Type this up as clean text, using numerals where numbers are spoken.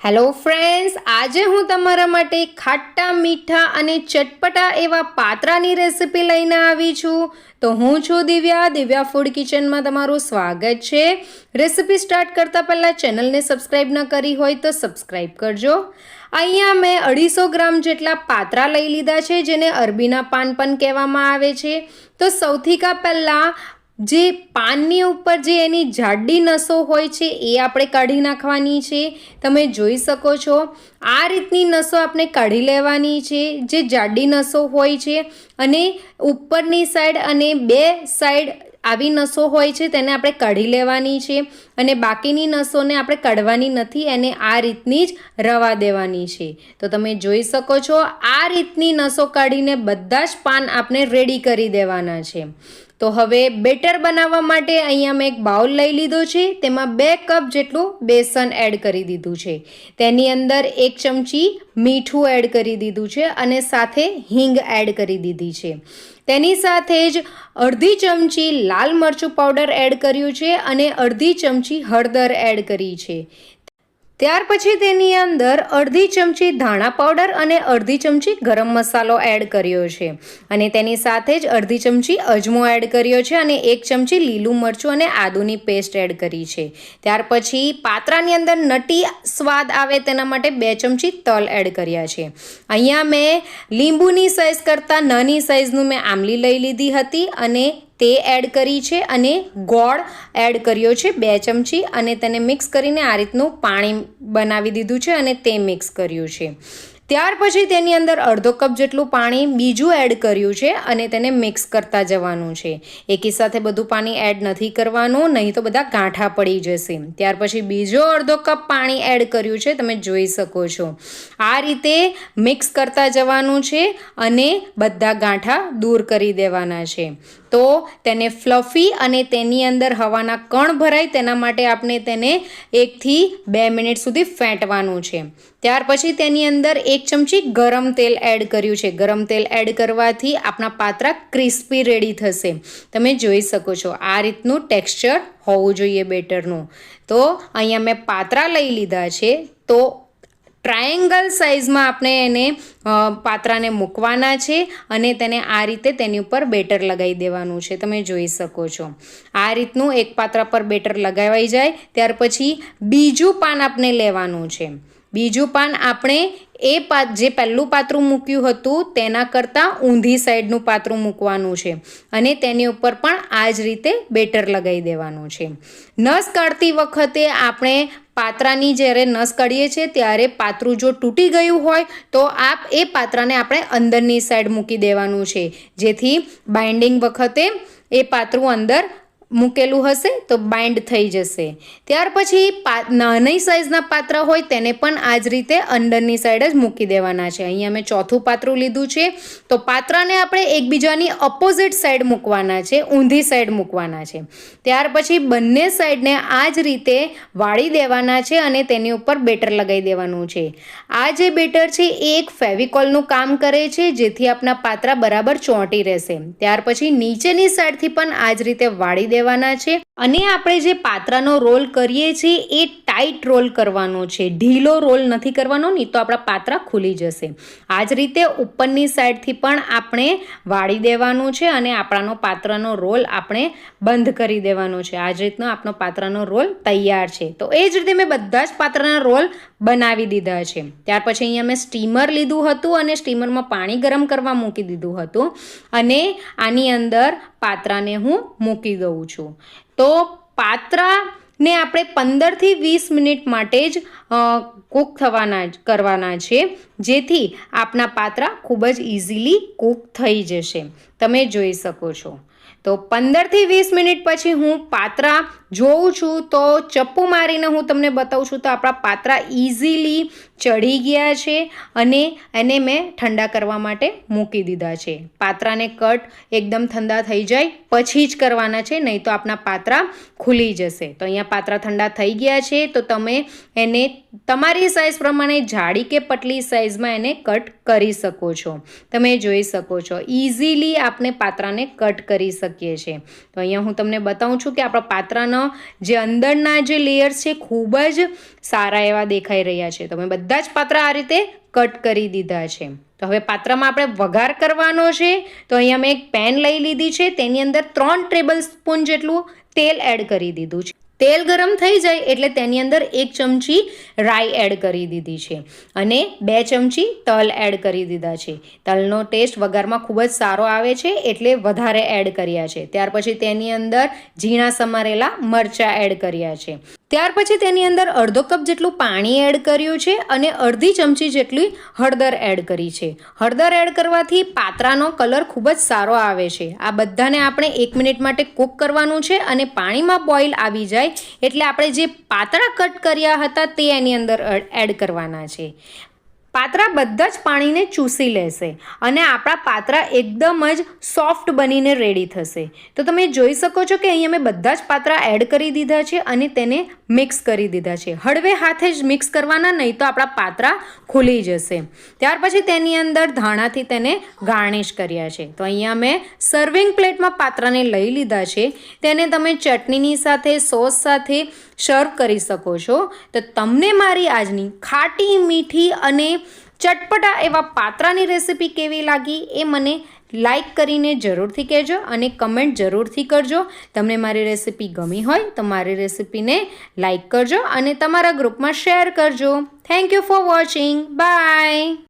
Hello friends, આજે હું તમારા માટે ખાટા મીઠા અને ચટપટા એવા પાત્રાની રેસિપી લઈને આવી છું. તો હું છું દિવ્યા ફૂડ કિચનમાં તમારું સ્વાગત છે. રેસિપી સ્ટાર્ટ કરતાં પહેલાં ચેનલને સબસ્ક્રાઈબ ન કરી હોય તો સબસ્ક્રાઈબ કરજો. અહીંયા મેં 250 ગ્રામ જેટલા પાત્રા લઈ લીધા છે, જેને અરબીના પાન પણ કહેવામાં આવે છે. તો સૌથી પહેલાં જે પાનની ઉપર જે એની જાડી નસો હોય છે એ આપણે કાઢી નાખવાની છે. તમે જોઈ શકો છો આ રીતની નસો આપણે કાઢી લેવાની છે, જે જાડી નસો હોય છે. અને ઉપરની સાઈડ અને બે સાઈડ આવી નસો હોય છે તેને આપણે કાઢી લેવાની છે. અને બાકીની નસોને આપણે કાઢવાની નથી, એને આ રીતની જ રવા દેવાની છે. તો તમે જોઈ શકો છો આ રીતની નસો કાઢીને બધા જ પાન આપણે રેડી કરી દેવાના છે. તો હવે બેટર બનાવવા માટે અહીંયા મેં એક બાઉલ લઈ લીધો છે, તેમાં 2 કપ જેટલું બેસન એડ કરી દીધું છે. તેની અંદર 1 ચમચી મીઠું એડ કરી દીધું છે અને સાથે હિંગ એડ કરી દીધી છે. તેની સાથે જ અડધી ચમચી લાલ મરચું પાવડર એડ કર્યું છે અને અડધી ચમચી હળદર એડ કરી છે. ત્યાર પછી તેની અંદર અડધી ચમચી ધાણા પાવડર અને અડધી ચમચી ગરમ મસાલો એડ કર્યો છે. અને તેની સાથે જ અડધી ચમચી અજમો એડ કર્યો છે અને 1 ચમચી લીલું મરચું અને આદુની પેસ્ટ એડ કરી છે. ત્યાર પછી પાત્રાની અંદર નટી સ્વાદ આવે તેના માટે 2 ચમચી તલ એડ કર્યા છે. અહીંયા મેં લીંબુની સાઇઝ કરતાં નાની સાઇઝનું મેં આમલી લઈ લીધી હતી અને તે એડ કરી છે અને ગોળ એડ કર્યો છે 2 ચમચી અને તેને મિક્સ કરીને આ રીતનું પાણી બનાવી દીધું છે અને તે મિક્સ કર્યું છે. ત્યાર પછી તેની અંદર અડધો કપ જેટલું પાણી બીજું એડ કર્યું છે અને તેને મિક્સ કરતા જવાનું છે. એકી સાથે બધું પાણી એડ નથી કરવાનું, નહીં તો બધા ગાંઠા પડી જશે. ત્યાર પછી બીજો અડધો કપ પાણી એડ કર્યું છે, તમે જોઈ શકો છો. આ રીતે મિક્સ કરતા જવાનું છે અને બધા ગાંઠા દૂર કરી દેવાના છે. તો તેને ફ્લફી અને તેની અંદર હવાના કણ ભરાય તેના માટે આપણે તેને 1 થી 2 મિનિટ સુધી ફેંટવાનું છે. ત્યાર પછી તેની અંદર 1 ચમચી ગરમ તેલ એડ કર્યું છે. ગરમ તેલ એડ કરવાથી આપણા પાત્રા ક્રિસ્પી રેડી થશે. તમે જોઈ શકો છો આ રીતનું ટેક્સચર હોવું જોઈએ બેટરનું. તો અહીંયા મેં પાત્રા લઈ લીધા છે. તો ટ્રાયેંગલ સાઇઝમાં આપણે એને પાત્રાને મૂકવાના છે અને તેને આ રીતે તેની ઉપર બેટર લગાવી દેવાનું છે. તમે જોઈ શકો છો આ રીતનું એક પાત્રા પર બેટર લગાવાઈ જાય ત્યાર પછી બીજું પાન આપણે લેવાનું છે. બીજું પાન આપણે જે પહેલું પાત્રું મૂક્યું હતું તેના કરતાં ઊંધી સાઈડનું પાત્રું મૂકવાનું છે અને તેની ઉપર પણ આ જ રીતે બેટર લગાવી દેવાનું છે. નસ કાઢતી વખતે આપણે પાત્રાની જ્યારે નસ કાઢીએ છીએ ત્યારે પાત્રું જો તૂટી ગયું હોય તો એ પાત્રાને આપણે અંદરની સાઈડ મૂકી દેવાનું છે, જેથી બાઇન્ડિંગ વખતે એ પાત્રું અંદર મૂકેલું હશે તો બાઇન્ડ થઈ જશે. ત્યાર પછી નાની સાઇઝના પાત્રા હોય તેને પણ આ જ રીતે અંદરની સાઈડ જ મૂકી દેવાના છે. અહીંયા મેં ચોથું પાત્રું લીધું છે. તો પાત્રાને આપણે એકબીજાની ઓપોઝિટ સાઈડ મૂકવાના છે, ઊંધી સાઈડ મૂકવાના છે. ત્યાર પછી બંને સાઈડને આ જ રીતે વાળી દેવાના છે અને તેની ઉપર બેટર લગાવી દેવાનું છે. આ જે બેટર છે એ એક ફેવિકોલનું કામ કરે છે, જેથી આપણા પાત્રા બરાબર ચોંટી રહેશે. ત્યાર પછી નીચેની સાઈડથી પણ આ જ રીતે વાળી દેવાના છે અને આપણે જે પાત્રાનો રોલ કરીએ છીએ એ ટાઈટ રોલ કરવાનો છે, ઢીલો રોલ નથી કરવાનો, નહીં તો આપણા પાત્રા ખુલી જશે. આ જ રીતે ઉપરની સાઈડથી પણ આપણે વાળી દેવાનું છે અને આપણાનો પાત્રાનો રોલ આપણે બંધ કરી દેવાનો છે. આ જ રીતનો આપણો પાત્રાનો રોલ તૈયાર છે. તો એ જ રીતે મેં બધા જ પાત્રાના રોલ બનાવી દીધા છે. ત્યાર પછી અહીંયા મેં સ્ટીમર લીધું હતું અને સ્ટીમરમાં પાણી ગરમ કરવા મૂકી દીધું હતું અને આની અંદર પાત્રાને હું મૂકી દઉં છું. તો પાત્રાને આપણે 15 થી 20 મિનિટ માટે જ કૂક કરવાના છે, જેથી આપણા પાત્રા ખૂબ જ ઇઝીલી કૂક થઈ જશે. તમે જોઈ શકો છો. તો 15 થી 20 મિનિટ પછી હું પાત્રા જોઉં છું તો ચપ્પુ મારીને હું તમને બતાવું છું તો આપણા પાત્રા ઇઝીલી ચડી ગયા છે અને એને મેં ઠંડા કરવા માટે મૂકી દીધા છે. પાત્રાને કટ એકદમ ઠંડા થઈ જાય પછી જ કરવાના છે, નહીં તો આપણા પાત્રા ખુલી જશે. તો અહીંયા પાત્રા ઠંડા થઈ ગયા છે. તો તમે એને તમારી સાઇઝ પ્રમાણે જાડી કે પતલી સાઇઝમાં એને કટ કરી શકો છો. તમે જોઈ શકો છો ઇઝીલી આપણે પાત્રાને કટ કરી શકીએ છીએ. તો અહીંયા હું તમને બતાવું છું કે આપણા પાત્રાનો જે અંદરના જે લેયર્સ છે ખૂબ જ સારા એવા દેખાઈ રહ્યા છે. તો મેં બધા જ પાત્રા આ રીતે કટ કરી દીધા છે. તો હવે પાત્રામાં આપણે વઘાર કરવાનો છે. તો અહીંયા મેં એક પેન લઈ લીધી છે, તેની અંદર 3 ટેબલ સ્પૂન જેટલું તેલ એડ કરી દીધું છે. તેલ ગરમ થઈ જાય એટલે તેની અંદર 1 ચમચી રાઈ એડ કરી દીધી છે અને 2 ચમચી તલ એડ કરી દીધા છે. તલનો ટેસ્ટ વઘારમાં ખૂબ જ સારો આવે છે એટલે વધારે એડ કર્યા છે. ત્યાર પછી તેની અંદર ઝીણા સમારેલા મરચાં એડ કર્યા છે. ત્યાર પછી તેની અંદર અડધો કપ જેટલું પાણી એડ કર્યું છે અને અડધી ચમચી જેટલી હળદર એડ કરી છે. હળદર એડ કરવાથી પાત્રાનો કલર ખૂબ જ સારો આવે છે. આ બધાને આપણે 1 મિનિટ માટે કૂક કરવાનું છે અને પાણીમાં બોઇલ આવી જાય એટલે આપણે જે પાત્રા કટ કર્યા હતા તે એની અંદર એડ કરવાના છે. પાત્રા બધા જ પાણીને ચૂસી લેશે અને આપણા પાત્રા એકદમ જ સોફ્ટ બનીને રેડી થશે. તો તમે જોઈ શકો છો કે અહીંયા મેં બધા જ પાત્રા એડ કરી દીધા છે અને તેને મિક્સ કરી દીધા છે. હળવે હાથે જ મિક્સ કરવાના, નહીં તો આપણા પાત્રા ખુલી જશે. ત્યાર પછી તેની અંદર ધાણાથી તેને ગાર્નિશ કર્યા છે. તો અહીંયા મેં સર્વિંગ પ્લેટમાં પાત્રાને લઈ લીધા છે. તેને તમે ચટણીની સાથે, સોસ સાથે સર્વ કરી શકો છો. તો તમને મારી આજની ખાટી મીઠી અને ચટપટા એવા પાત્રાની રેસીપી કેવી લાગી એ મને લાઈક કરીને જરૂરથી કહેજો અને કમેન્ટ જરૂરથી કરજો. તમને મારી રેસીપી ગમી હોય તો મારી રેસીપીને લાઈક કરજો અને તમારા ગ્રુપમાં શેર કરજો. Thank you for watching. By.